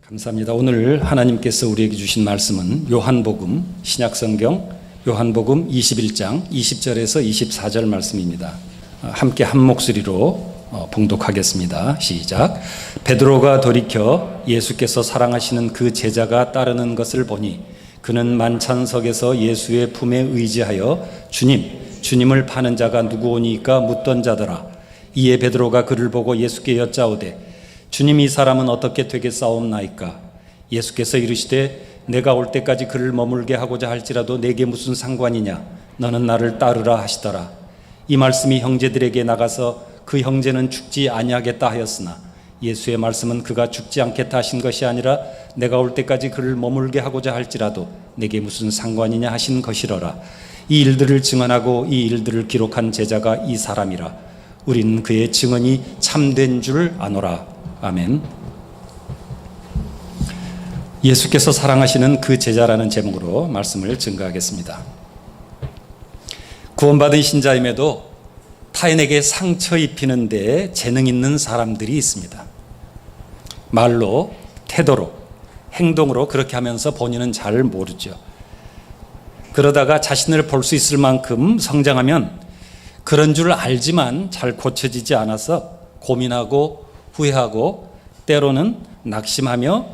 감사합니다. 오늘 하나님께서 우리에게 주신 말씀은 요한복음, 신약성경 요한복음 21장 20절에서 24절 말씀입니다. 함께 한 목소리로 봉독하겠습니다. 시작. 베드로가 돌이켜 예수께서 사랑하시는 그 제자가 따르는 것을 보니 그는 만찬석에서 예수의 품에 의지하여 주님을 파는 자가 누구오니까 묻던 자더라. 이에 베드로가 그를 보고 예수께 여짜오되 주님, 이 사람은 어떻게 되겠사옵나이까? 예수께서 이르시되 내가 올 때까지 그를 머물게 하고자 할지라도 내게 무슨 상관이냐? 너는 나를 따르라 하시더라. 이 말씀이 형제들에게 나가서 그 형제는 죽지 아니하겠다 하였으나 예수의 말씀은 그가 죽지 않겠다 하신 것이 아니라 내가 올 때까지 그를 머물게 하고자 할지라도 내게 무슨 상관이냐 하신 것이로라. 이 일들을 증언하고 이 일들을 기록한 제자가 이 사람이라. 우리는 그의 증언이 참된 줄 아노라. 아멘. 예수께서 사랑하시는 그 제자라는 제목으로 말씀을 증거하겠습니다. 구원받은 신자임에도 타인에게 상처 입히는 데 재능 있는 사람들이 있습니다. 말로, 태도로, 행동으로 그렇게 하면서 본인은 잘 모르죠. 그러다가 자신을 볼 수 있을 만큼 성장하면 그런 줄 알지만 잘 고쳐지지 않아서 고민하고 후회하고 때로는 낙심하며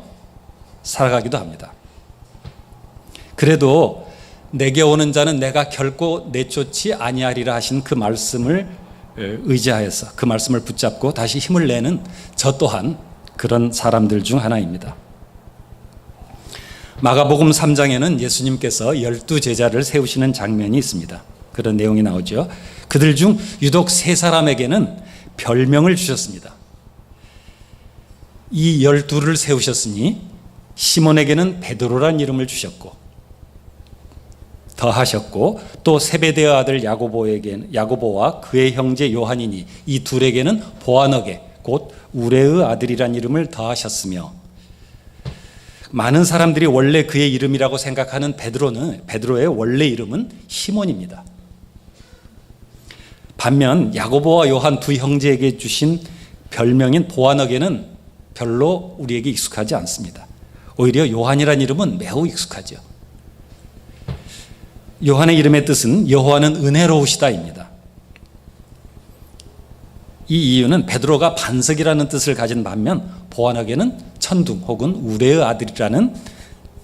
살아가기도 합니다. 그래도 내게 오는 자는 내가 결코 내쫓지 아니하리라 하신 그 말씀을 의지하여서 그 말씀을 붙잡고 다시 힘을 내는 저 또한 그런 사람들 중 하나입니다. 마가복음 3장에는 예수님께서 12제자를 세우시는 장면이 있습니다. 그런 내용이 나오죠. 그들 중 유독 3사람에게는 별명을 주셨습니다. 이 12를 세우셨으니 시몬에게는 베드로란 이름을 주셨고 더하셨고 또 세베대의 아들 야고보와 그의 형제 요한이니 이 둘에게는 보아너게 곧 우레의 아들이란 이름을 더하셨으며 많은 사람들이 원래 그의 이름이라고 생각하는 베드로의 원래 이름은 시몬입니다. 반면 야고보와 요한 두 형제에게 주신 별명인 보아너게는 별로 우리에게 익숙하지 않습니다. 오히려 요한이라는 이름은 매우 익숙하죠. 요한의 이름의 뜻은 여호와는 은혜로우시다입니다. 이 이유는 베드로가 반석이라는 뜻을 가진 반면 보아너게는 천둥 혹은 우레의 아들이라는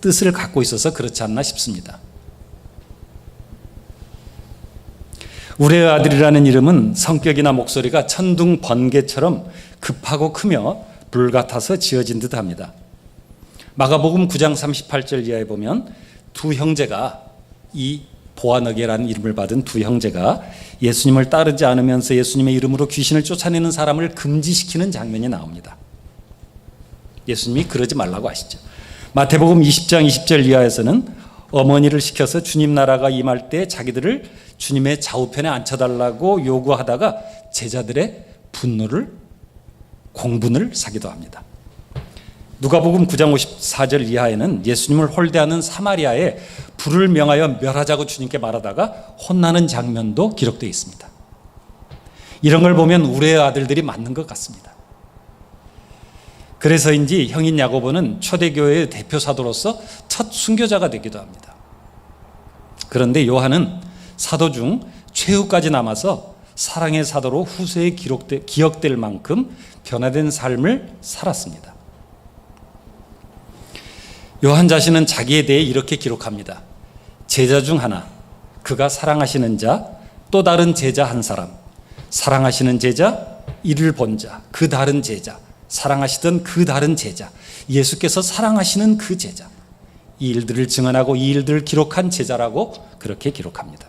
뜻을 갖고 있어서 그렇지 않나 싶습니다. 우레의 아들이라는 이름은 성격이나 목소리가 천둥 번개처럼 급하고 크며 불같아서 지어진 듯합니다. 마가복음 9장 38절 이하에 보면 두 형제가 이 보아너게라는 이름을 받은 두 형제가 예수님을 따르지 않으면서 예수님의 이름으로 귀신을 쫓아내는 사람을 금지시키는 장면이 나옵니다. 예수님이 그러지 말라고 하시죠. 마태복음 20장 20절 이하에서는 어머니를 시켜서 주님 나라가 임할 때 자기들을 주님의 좌우편에 앉혀달라고 요구하다가 제자들의 공분을 사기도 합니다. 누가복음 9장 54절 이하에는 예수님을 홀대하는 사마리아에 불을 명하여 멸하자고 주님께 말하다가 혼나는 장면도 기록되어 있습니다. 이런 걸 보면 우레의 아들들이 맞는 것 같습니다. 그래서인지 형인 야고보는 초대교회의 대표 사도로서 첫 순교자가 되기도 합니다. 그런데 요한은 사도 중 최후까지 남아서 사랑의 사도로 후세에 기억될 만큼 변화된 삶을 살았습니다. 요한 자신은 자기에 대해 이렇게 기록합니다. 제자 중 하나, 그가 사랑하시는 자, 또 다른 제자 한 사람, 사랑하시는 제자, 이를 본 자, 그 다른 제자, 사랑하시던 그 다른 제자, 예수께서 사랑하시는 그 제자, 이 일들을 증언하고 이 일들을 기록한 제자라고 그렇게 기록합니다.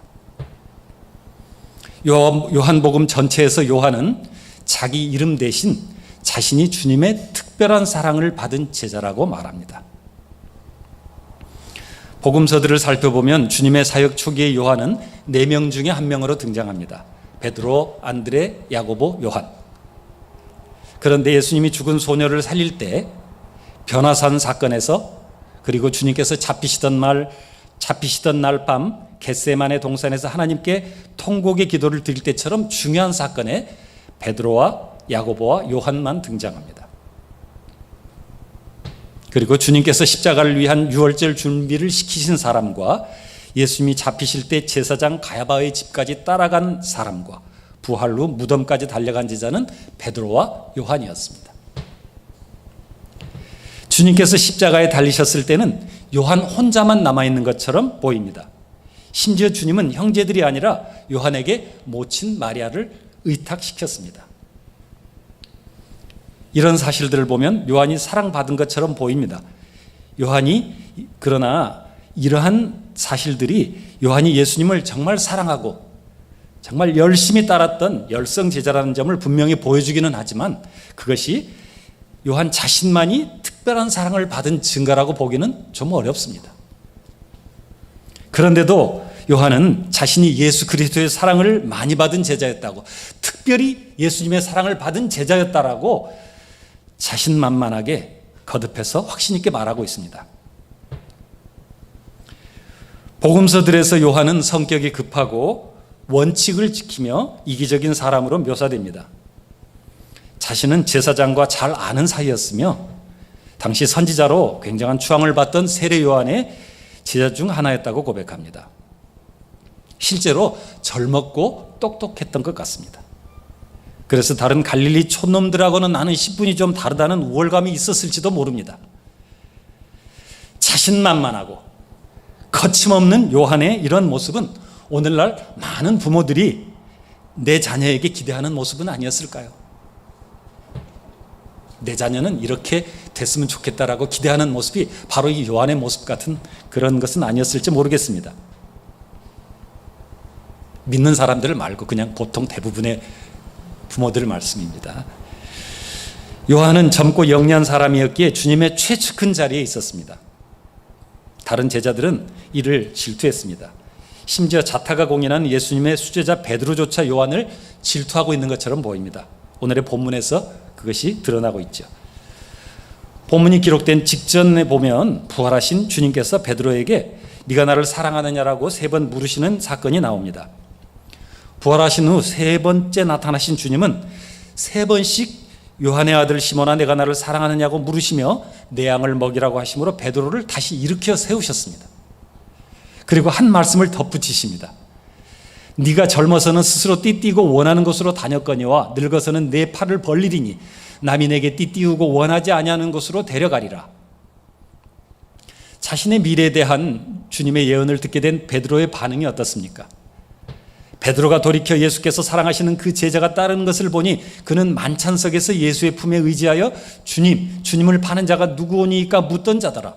요한복음 전체에서 요한은 자기 이름 대신 자신이 주님의 특별한 사랑을 받은 제자라고 말합니다. 복음서들을 살펴보면 주님의 사역 초기의 요한은 4명 중에 1명으로 등장합니다. 베드로, 안드레, 야고보, 요한. 그런데 예수님이 죽은 소녀를 살릴 때 변화산 사건에서 그리고 주님께서 잡히시던 날 밤 겟세마네 동산에서 하나님께 통곡의 기도를 드릴 때처럼 중요한 사건에 베드로와 야고보와 요한만 등장합니다. 그리고 주님께서 십자가를 위한 유월절 준비를 시키신 사람과 예수님이 잡히실 때 제사장 가야바의 집까지 따라간 사람과 부활 후 무덤까지 달려간 제자는 베드로와 요한이었습니다. 주님께서 십자가에 달리셨을 때는 요한 혼자만 남아있는 것처럼 보입니다. 심지어 주님은 형제들이 아니라 요한에게 모친 마리아를 의탁시켰습니다. 이런 사실들을 보면 요한이 사랑받은 것처럼 보입니다. 그러나 이러한 사실들이 요한이 예수님을 정말 사랑하고 정말 열심히 따랐던 열성 제자라는 점을 분명히 보여주기는 하지만 그것이 요한 자신만이 특별한 사랑을 받은 증거라고 보기는 좀 어렵습니다. 그런데도 요한은 자신이 예수 그리스도의 사랑을 많이 받은 제자였다고, 특별히 예수님의 사랑을 받은 제자였다라고 자신만만하게 거듭해서 확신 있게 말하고 있습니다. 복음서들에서 요한은 성격이 급하고 원칙을 지키며 이기적인 사람으로 묘사됩니다. 자신은 제사장과 잘 아는 사이였으며 당시 선지자로 굉장한 추앙을 받던 세례 요한의 제자 중 하나였다고 고백합니다. 실제로 젊었고 똑똑했던 것 같습니다. 그래서 다른 갈릴리 촌놈들하고는 나는 10분이 좀 다르다는 우월감이 있었을지도 모릅니다. 자신만만하고 거침없는 요한의 이런 모습은 오늘날 많은 부모들이 내 자녀에게 기대하는 모습은 아니었을까요? 내 자녀는 이렇게 됐으면 좋겠다라고 기대하는 모습이 바로 이 요한의 모습 같은 그런 것은 아니었을지 모르겠습니다. 믿는 사람들 말고 그냥 보통 대부분의 부모들 말씀입니다. 요한은 젊고 영리한 사람이었기에 주님의 최측근 자리에 있었습니다. 다른 제자들은 이를 질투했습니다. 심지어 자타가 공인한 예수님의 수제자 베드로조차 요한을 질투하고 있는 것처럼 보입니다. 오늘의 본문에서 그것이 드러나고 있죠. 본문이 기록된 직전에 보면 부활하신 주님께서 베드로에게 네가 나를 사랑하느냐라고 3번 물으시는 사건이 나옵니다. 부활하신 후 3번째 나타나신 주님은 3번씩 요한의 아들 시몬아 내가 나를 사랑하느냐고 물으시며 내 양을 먹이라고 하심으로 베드로를 다시 일으켜 세우셨습니다. 그리고 한 말씀을 덧붙이십니다. 네가 젊어서는 스스로 띠띠고 원하는 곳으로 다녔거니와 늙어서는 내 팔을 벌리리니 남이 내게 띠띠우고 원하지 아니하는 곳으로 데려가리라. 자신의 미래에 대한 주님의 예언을 듣게 된 베드로의 반응이 어떻습니까? 베드로가 돌이켜 예수께서 사랑하시는 그 제자가 따르는 것을 보니 그는 만찬석에서 예수의 품에 의지하여 주님을 파는 자가 누구오니까 묻던 자더라.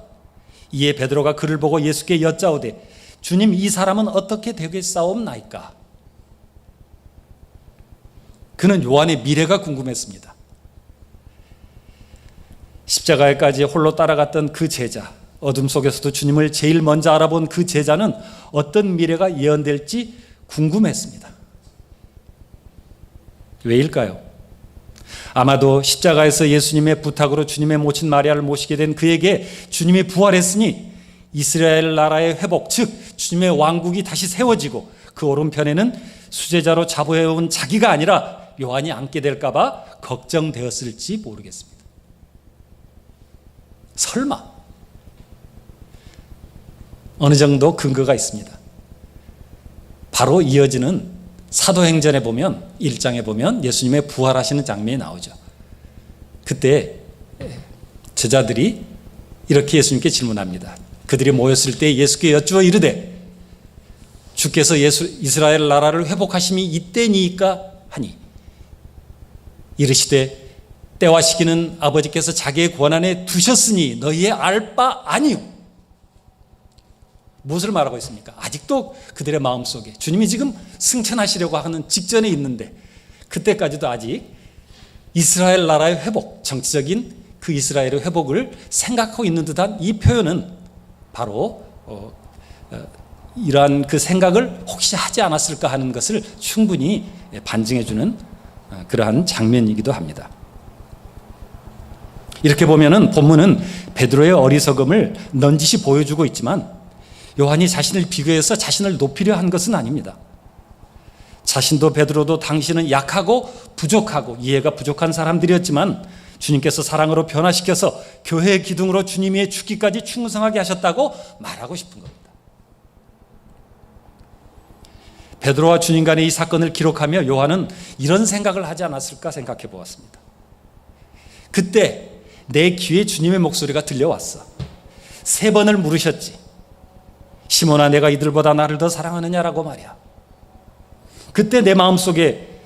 이에 베드로가 그를 보고 예수께 여짜오되 주님 이 사람은 어떻게 되겠사옵나이까? 그는 요한의 미래가 궁금했습니다. 십자가에까지 홀로 따라갔던 그 제자, 어둠 속에서도 주님을 제일 먼저 알아본 그 제자는 어떤 미래가 예언될지 궁금했습니다. 왜일까요? 아마도 십자가에서 예수님의 부탁으로 주님의 모친 마리아를 모시게 된 그에게 주님이 부활했으니 이스라엘 나라의 회복, 즉 주님의 왕국이 다시 세워지고 그 오른편에는 수제자로 자부해온 자기가 아니라 요한이 앉게 될까 봐 걱정되었을지 모르겠습니다. 설마 어느 정도 근거가 있습니다. 바로 이어지는 사도행전에 보면 1장에 보면 예수님의 부활하시는 장면이 나오죠. 그때 제자들이 이렇게 예수님께 질문합니다. 그들이 모였을 때 예수께 여쭈어 이르되 주께서 이스라엘 나라를 회복하심이 이때니까 하니 이르시되 때와 시기는 아버지께서 자기의 권한에 두셨으니 너희의 알 바 아니요. 무엇을 말하고 있습니까? 아직도 그들의 마음속에 주님이 지금 승천하시려고 하는 직전에 있는데 그때까지도 아직 이스라엘 나라의 회복, 정치적인 그 이스라엘의 회복을 생각하고 있는 듯한 이 표현은 바로 이러한 그 생각을 혹시 하지 않았을까 하는 것을 충분히 반증해주는 그러한 장면이기도 합니다. 이렇게 보면은 본문은 베드로의 어리석음을 넌지시 보여주고 있지만 요한이 자신을 비교해서 자신을 높이려 한 것은 아닙니다. 자신도 베드로도 당신은 약하고 부족하고 이해가 부족한 사람들이었지만 주님께서 사랑으로 변화시켜서 교회의 기둥으로 주님의 죽기까지 충성하게 하셨다고 말하고 싶은 겁니다. 베드로와 주님 간의 이 사건을 기록하며 요한은 이런 생각을 하지 않았을까 생각해 보았습니다. 그때 내 귀에 주님의 목소리가 들려왔어. 3번을 물으셨지. 시몬아, 내가 이들보다 나를 더 사랑하느냐라고 말이야. 그때 내 마음속에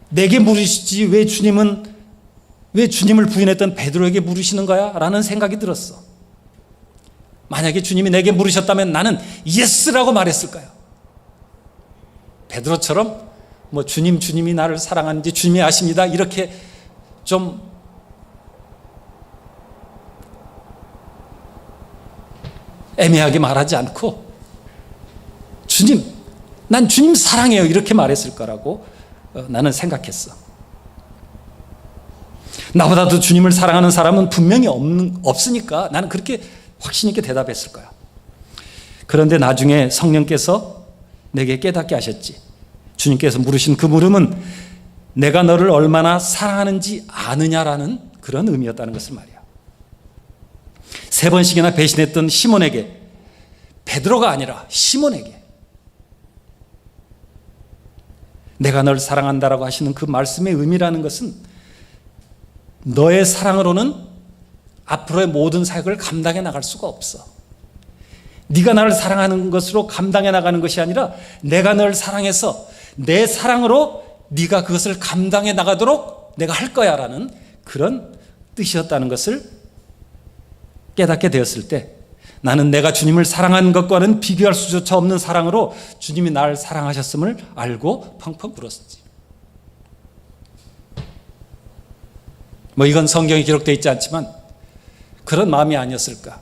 내게 물으시지 왜 주님을 부인했던 베드로에게 물으시는 거야? 라는 생각이 들었어. 만약에 주님이 내게 물으셨다면 나는 예스라고 말했을까요? 베드로처럼 주님이 나를 사랑하는지 주님이 아십니다, 이렇게 좀 애매하게 말하지 않고 난 주님 사랑해요, 이렇게 말했을 거라고 나는 생각했어. 나보다도 주님을 사랑하는 사람은 분명히 없으니까 나는 그렇게 확신 있게 대답했을 거야. 그런데 나중에 성령께서 내게 깨닫게 하셨지. 주님께서 물으신 그 물음은 내가 너를 얼마나 사랑하는지 아느냐라는 그런 의미였다는 것을 말이야. 3번씩이나 배신했던 시몬에게, 베드로가 아니라 시몬에게 내가 널 사랑한다라고 하시는 그 말씀의 의미라는 것은 너의 사랑으로는 앞으로의 모든 사역을 감당해 나갈 수가 없어. 네가 나를 사랑하는 것으로 감당해 나가는 것이 아니라 내가 널 사랑해서 내 사랑으로 네가 그것을 감당해 나가도록 내가 할 거야 라는 그런 뜻이었다는 것을 깨닫게 되었을 때 나는 내가 주님을 사랑한 것과는 비교할 수조차 없는 사랑으로 주님이 나를 사랑하셨음을 알고 펑펑 울었지. 이건 성경에 기록되어 있지 않지만 그런 마음이 아니었을까.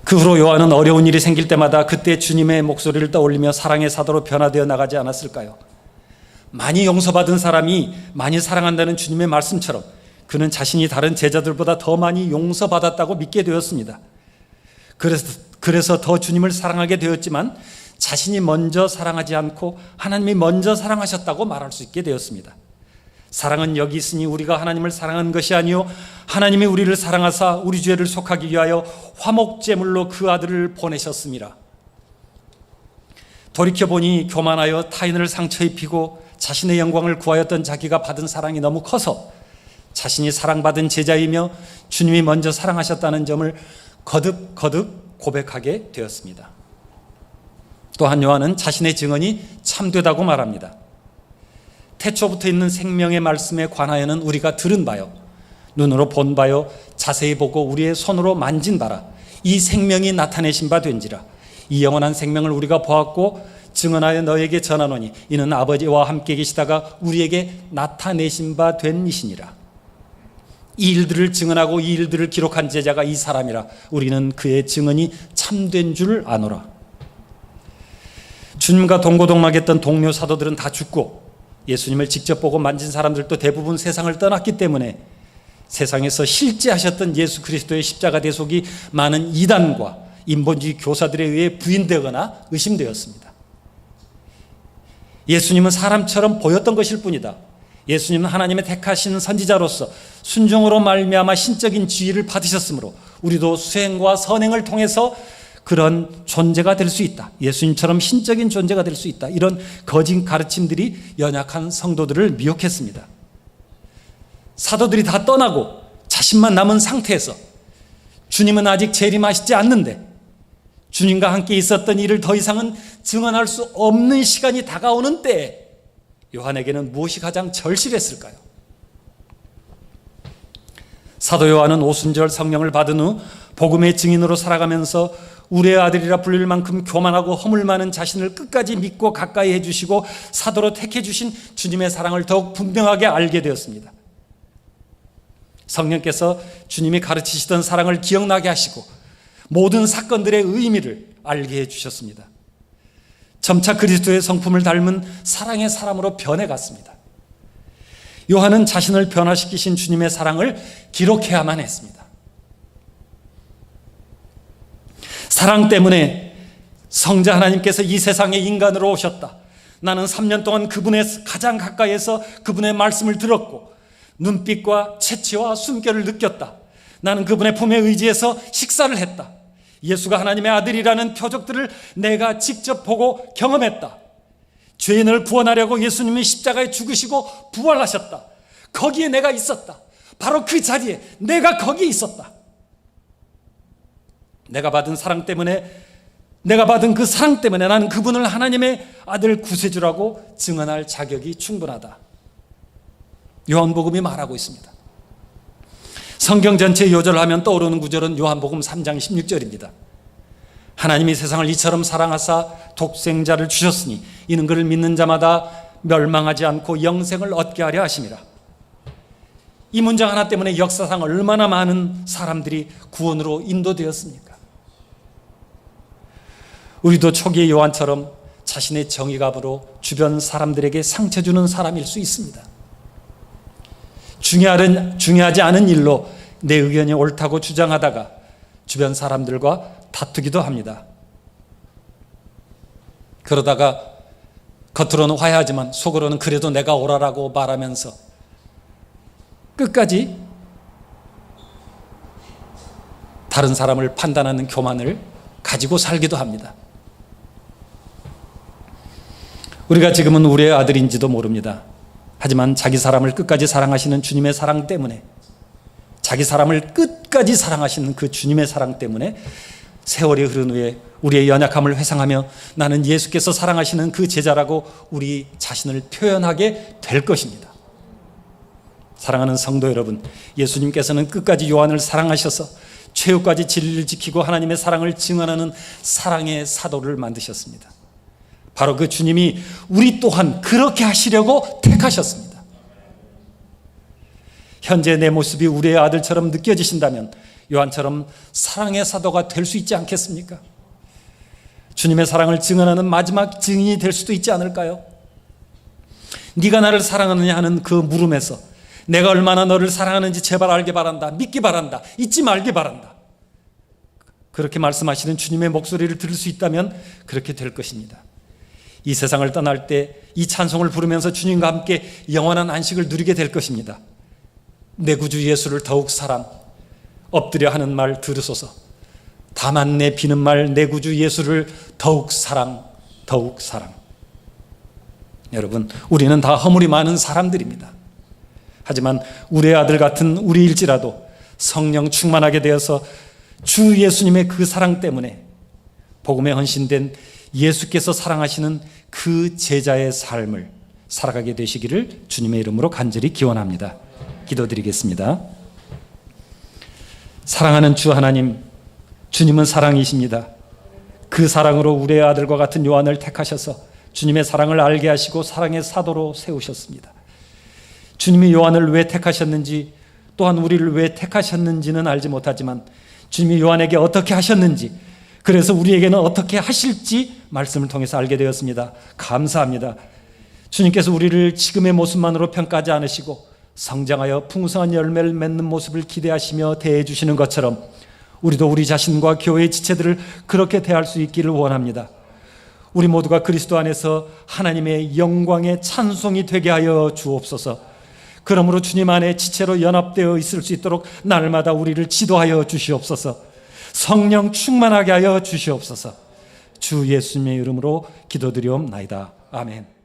그 후로 요한은 어려운 일이 생길 때마다 그때 주님의 목소리를 떠올리며 사랑의 사도로 변화되어 나가지 않았을까요? 많이 용서받은 사람이 많이 사랑한다는 주님의 말씀처럼 그는 자신이 다른 제자들보다 더 많이 용서받았다고 믿게 되었습니다. 그래서 더 주님을 사랑하게 되었지만 자신이 먼저 사랑하지 않고 하나님이 먼저 사랑하셨다고 말할 수 있게 되었습니다. 사랑은 여기 있으니 우리가 하나님을 사랑한 것이 아니요 하나님이 우리를 사랑하사 우리 죄를 속하기 위하여 화목제물로 그 아들을 보내셨습니다. 돌이켜보니 교만하여 타인을 상처 입히고 자신의 영광을 구하였던 자기가 받은 사랑이 너무 커서 자신이 사랑받은 제자이며 주님이 먼저 사랑하셨다는 점을 거듭 고백하게 되었습니다. 또한 요한은 자신의 증언이 참되다고 말합니다. 태초부터 있는 생명의 말씀에 관하여는 우리가 들은 바요 눈으로 본 바요 자세히 보고 우리의 손으로 만진 바라 이 생명이 나타내신 바 된지라. 이 영원한 생명을 우리가 보았고 증언하여 너에게 전하노니 이는 아버지와 함께 계시다가 우리에게 나타내신 바 된 이시니라. 이 일들을 증언하고 이 일들을 기록한 제자가 이 사람이라. 우리는 그의 증언이 참된 줄 아노라. 주님과 동고동락했던 동료 사도들은 다 죽고 예수님을 직접 보고 만진 사람들도 대부분 세상을 떠났기 때문에 세상에서 실제 하셨던 예수 그리스도의 십자가 대속이 많은 이단과 인본주의 교사들에 의해 부인되거나 의심되었습니다. 예수님은 사람처럼 보였던 것일 뿐이다. 예수님은 하나님의 택하신 선지자로서 순종으로 말미암아 신적인 지위를 받으셨으므로 우리도 수행과 선행을 통해서 그런 존재가 될 수 있다. 예수님처럼 신적인 존재가 될 수 있다. 이런 거짓 가르침들이 연약한 성도들을 미혹했습니다. 사도들이 다 떠나고 자신만 남은 상태에서 주님은 아직 재림하시지 않는데 주님과 함께 있었던 일을 더 이상은 증언할 수 없는 시간이 다가오는 때에 요한에게는 무엇이 가장 절실했을까요? 사도 요한은 오순절 성령을 받은 후 복음의 증인으로 살아가면서 우리의 아들이라 불릴 만큼 교만하고 허물 많은 자신을 끝까지 믿고 가까이 해주시고 사도로 택해 주신 주님의 사랑을 더욱 분명하게 알게 되었습니다. 성령께서 주님이 가르치시던 사랑을 기억나게 하시고 모든 사건들의 의미를 알게 해주셨습니다. 점차 그리스도의 성품을 닮은 사랑의 사람으로 변해갔습니다. 요한은 자신을 변화시키신 주님의 사랑을 기록해야만 했습니다. 사랑 때문에 성자 하나님께서 이 세상에 인간으로 오셨다. 나는 3년 동안 그분의 가장 가까이에서 그분의 말씀을 들었고 눈빛과 채취와 숨결을 느꼈다. 나는 그분의 품에 의지해서 식사를 했다. 예수가 하나님의 아들이라는 표적들을 내가 직접 보고 경험했다. 죄인을 구원하려고 예수님이 십자가에 죽으시고 부활하셨다. 거기에 내가 있었다. 바로 그 자리에 내가 거기에 있었다. 내가 받은 그 사랑 때문에 나는 그분을 하나님의 아들 구세주라고 증언할 자격이 충분하다. 요한복음이 말하고 있습니다. 성경 전체 요절하면 떠오르는 구절은 요한복음 3장 16절입니다. 하나님이 세상을 이처럼 사랑하사 독생자를 주셨으니 이는 그를 믿는 자마다 멸망하지 않고 영생을 얻게 하려 하심이라. 이 문장 하나 때문에 역사상 얼마나 많은 사람들이 구원으로 인도되었습니까? 우리도 초기의 요한처럼 자신의 정의감으로 주변 사람들에게 상처 주는 사람일 수 있습니다. 중요하지 않은 일로 내 의견이 옳다고 주장하다가 주변 사람들과 다투기도 합니다. 그러다가 겉으로는 화해하지만 속으로는 그래도 내가 옳아라고 말하면서 끝까지 다른 사람을 판단하는 교만을 가지고 살기도 합니다. 우리가 지금은 우리의 아들인지도 모릅니다. 하지만 자기 사람을 끝까지 사랑하시는 주님의 사랑 때문에, 자기 사람을 끝까지 사랑하시는 그 주님의 사랑 때문에 세월이 흐른 후에 우리의 연약함을 회상하며 나는 예수께서 사랑하시는 그 제자라고 우리 자신을 표현하게 될 것입니다. 사랑하는 성도 여러분, 예수님께서는 끝까지 요한을 사랑하셔서 최후까지 진리를 지키고 하나님의 사랑을 증언하는 사랑의 사도를 만드셨습니다. 바로 그 주님이 우리 또한 그렇게 하시려고 택하셨습니다. 현재 내 모습이 우리의 아들처럼 느껴지신다면 요한처럼 사랑의 사도가 될 수 있지 않겠습니까? 주님의 사랑을 증언하는 마지막 증인이 될 수도 있지 않을까요? 네가 나를 사랑하느냐 하는 그 물음에서 내가 얼마나 너를 사랑하는지 제발 알기 바란다, 믿기 바란다, 잊지 말기 바란다. 그렇게 말씀하시는 주님의 목소리를 들을 수 있다면 그렇게 될 것입니다. 이 세상을 떠날 때 이 찬송을 부르면서 주님과 함께 영원한 안식을 누리게 될 것입니다. 내 구주 예수를 더욱 사랑, 엎드려 하는 말 들으소서. 다만 내 비는 말 내 구주 예수를 더욱 사랑, 더욱 사랑. 여러분, 우리는 다 허물이 많은 사람들입니다. 하지만 우리의 아들 같은 우리일지라도 성령 충만하게 되어서 주 예수님의 그 사랑 때문에 복음에 헌신된 예수께서 사랑하시는 그 제자의 삶을 살아가게 되시기를 주님의 이름으로 간절히 기원합니다. 기도드리겠습니다. 사랑하는 주 하나님, 주님은 사랑이십니다. 그 사랑으로 우리의 아들과 같은 요한을 택하셔서 주님의 사랑을 알게 하시고 사랑의 사도로 세우셨습니다. 주님이 요한을 왜 택하셨는지, 또한 우리를 왜 택하셨는지는 알지 못하지만 주님이 요한에게 어떻게 하셨는지, 그래서 우리에게는 어떻게 하실지 말씀을 통해서 알게 되었습니다. 감사합니다. 주님께서 우리를 지금의 모습만으로 평가하지 않으시고 성장하여 풍성한 열매를 맺는 모습을 기대하시며 대해 주시는 것처럼 우리도 우리 자신과 교회의 지체들을 그렇게 대할 수 있기를 원합니다. 우리 모두가 그리스도 안에서 하나님의 영광의 찬송이 되게 하여 주옵소서. 그러므로 주님 안에 지체로 연합되어 있을 수 있도록 날마다 우리를 지도하여 주시옵소서. 성령 충만하게 하여 주시옵소서. 주 예수님의 이름으로 기도드리옵나이다. 아멘.